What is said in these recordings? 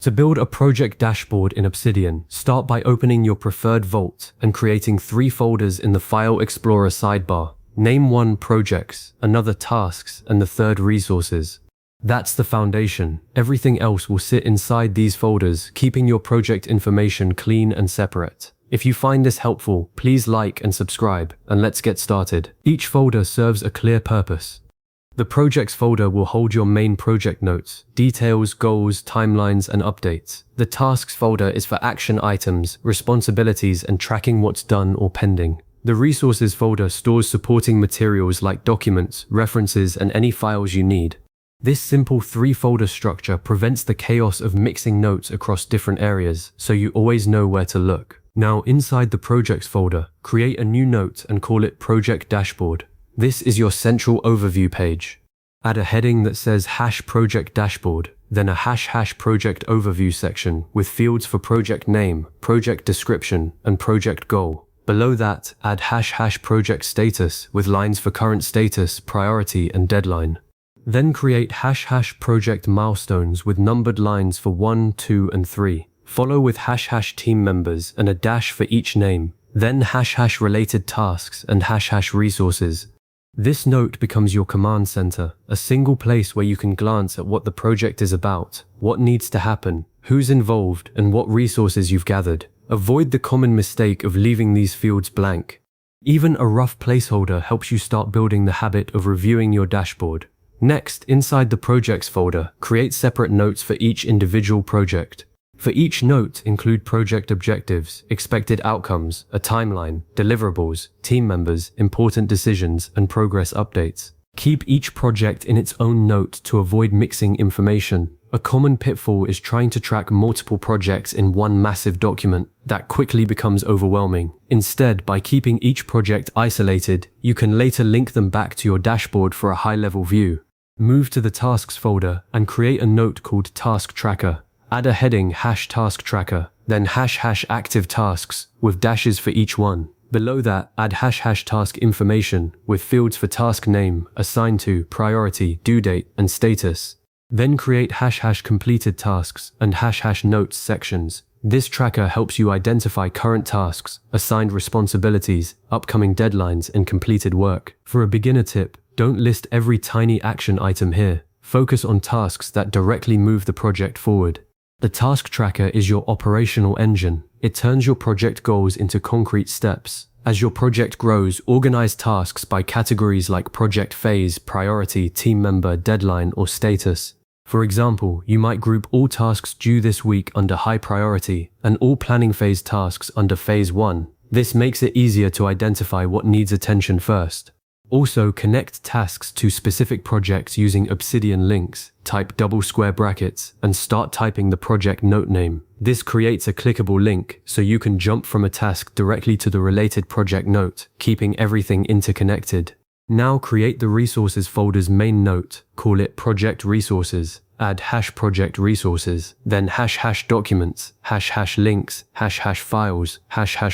To build a project dashboard in Obsidian, start by opening your preferred vault and creating 3 folders in the File Explorer sidebar. Name one Projects, another Tasks, and the third Resources. That's the foundation. Everything else will sit inside these folders, keeping your project information clean and separate. If you find this helpful, please like and subscribe, and let's get started. Each folder serves a clear purpose. The Projects folder will hold your main project notes, details, goals, timelines, and updates. The Tasks folder is for action items, responsibilities, and tracking what's done or pending. The Resources folder stores supporting materials like documents, references, and any files you need. This simple 3-folder structure prevents the chaos of mixing notes across different areas, so you always know where to look. Now, inside the Projects folder, create a new note and call it Project Dashboard. This is your central overview page. Add a heading that says #project dashboard, then a #project overview section with fields for project name, project description, and project goal. Below that, add #project status with lines for current status, priority, and deadline. Then create #project milestones with numbered lines for 1, 2, and 3. Follow with #team members and a dash for each name. Then #related tasks and #resources. This note becomes your command center, a single place where you can glance at what the project is about, what needs to happen, who's involved, and what resources you've gathered. Avoid the common mistake of leaving these fields blank. Even a rough placeholder helps you start building the habit of reviewing your dashboard. Next, inside the Projects folder, create separate notes for each individual project. For each note, include project objectives, expected outcomes, a timeline, deliverables, team members, important decisions, and progress updates. Keep each project in its own note to avoid mixing information. A common pitfall is trying to track multiple projects in one massive document that quickly becomes overwhelming. Instead, by keeping each project isolated, you can later link them back to your dashboard for a high-level view. Move to the Tasks folder and create a note called Task Tracker. Add a heading #task tracker, then #active tasks with dashes for each one. Below that, add #task information with fields for task name, assigned to, priority, due date, and status. Then create #completed tasks and #notes sections. This tracker helps you identify current tasks, assigned responsibilities, upcoming deadlines, and completed work. For a beginner tip, don't list every tiny action item here. Focus on tasks that directly move the project forward. The task tracker is your operational engine. It turns your project goals into concrete steps. As your project grows, organize tasks by categories like project phase, priority, team member, deadline, or status. For example, you might group all tasks due this week under high priority and all planning phase tasks under phase 1. This makes it easier to identify what needs attention first. Also, connect tasks to specific projects using Obsidian links. Type double square brackets and start typing the project note name. This creates a clickable link, so you can jump from a task directly to the related project note, keeping everything interconnected. Now create the Resources folder's main note. Call it Project Resources. Add #project resources, then #documents, #links, #files,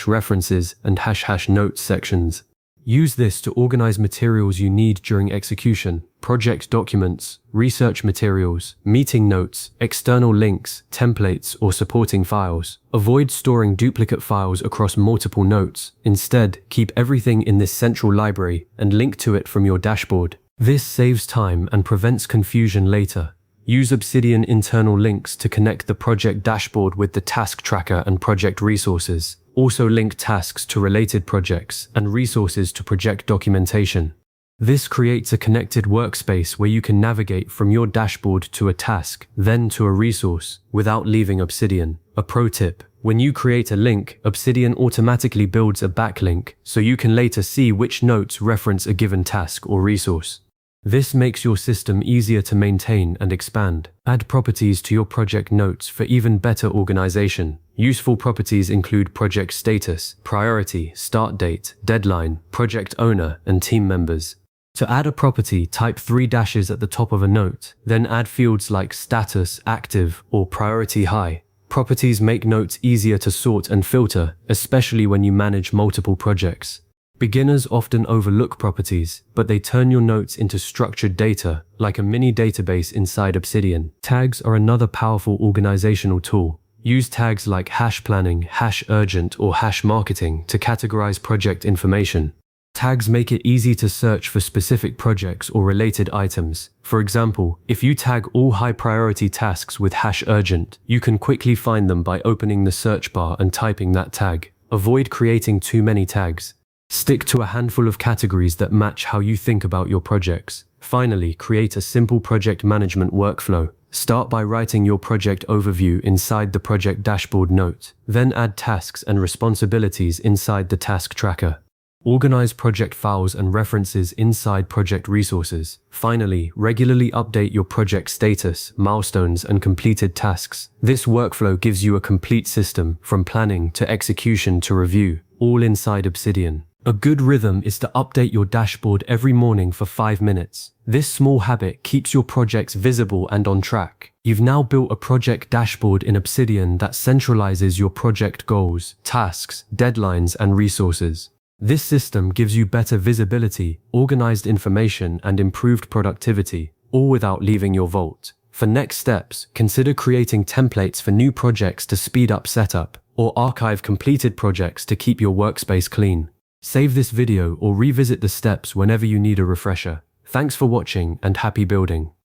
#references, and #notes sections. Use this to organize materials you need during execution, project documents, research materials, meeting notes, external links, templates, or supporting files. Avoid storing duplicate files across multiple notes. Instead, keep everything in this central library and link to it from your dashboard. This saves time and prevents confusion later. Use Obsidian internal links to connect the project dashboard with the task tracker and project resources. Also link tasks to related projects and resources to project documentation. This creates a connected workspace where you can navigate from your dashboard to a task, then to a resource, without leaving Obsidian. A pro tip: when you create a link, Obsidian automatically builds a backlink, so you can later see which notes reference a given task or resource. This makes your system easier to maintain and expand. Add properties to your project notes for even better organization. Useful properties include project status, priority, start date, deadline, project owner, and team members. To add a property, type 3 dashes at the top of a note, then add fields like status, active, or priority high. Properties make notes easier to sort and filter, especially when you manage multiple projects. Beginners often overlook properties, but they turn your notes into structured data, like a mini database inside Obsidian. Tags are another powerful organizational tool. Use tags like hash planning, hash urgent, or hash marketing to categorize project information. Tags make it easy to search for specific projects or related items. For example, if you tag all high-priority tasks with hash urgent, you can quickly find them by opening the search bar and typing that tag. Avoid creating too many tags. Stick to a handful of categories that match how you think about your projects. Finally, create a simple project management workflow. Start by writing your project overview inside the project dashboard note. Then add tasks and responsibilities inside the task tracker. Organize project files and references inside project resources. Finally, regularly update your project status, milestones, and completed tasks. This workflow gives you a complete system, from planning to execution to review, all inside Obsidian. A good rhythm is to update your dashboard every morning for 5 minutes. This small habit keeps your projects visible and on track. You've now built a project dashboard in Obsidian that centralizes your project goals, tasks, deadlines, and resources. This system gives you better visibility, organized information, and improved productivity, all without leaving your vault. For next steps, consider creating templates for new projects to speed up setup, or archive completed projects to keep your workspace clean. Save this video or revisit the steps whenever you need a refresher. Thanks for watching and happy building.